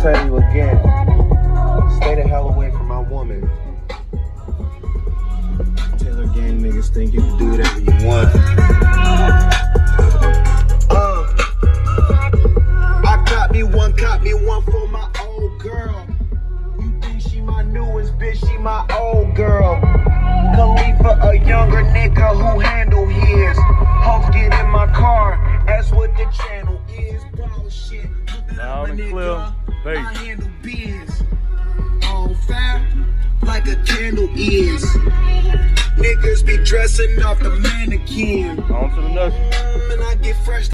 tell you again, stay the hell away from my woman. Taylor gang niggas think you can do whatever you want. I caught me one for my old girl. You think she my newest bitch, she my old girl. Khalifa, a younger nigga who handle his. Hoes get in my car, that's what the channel is. Bullshit. Loud and clear. Bass. I handle biz. On fire, like a candle is. Niggas be dressing off the mannequin. On to the next. And I get fresh.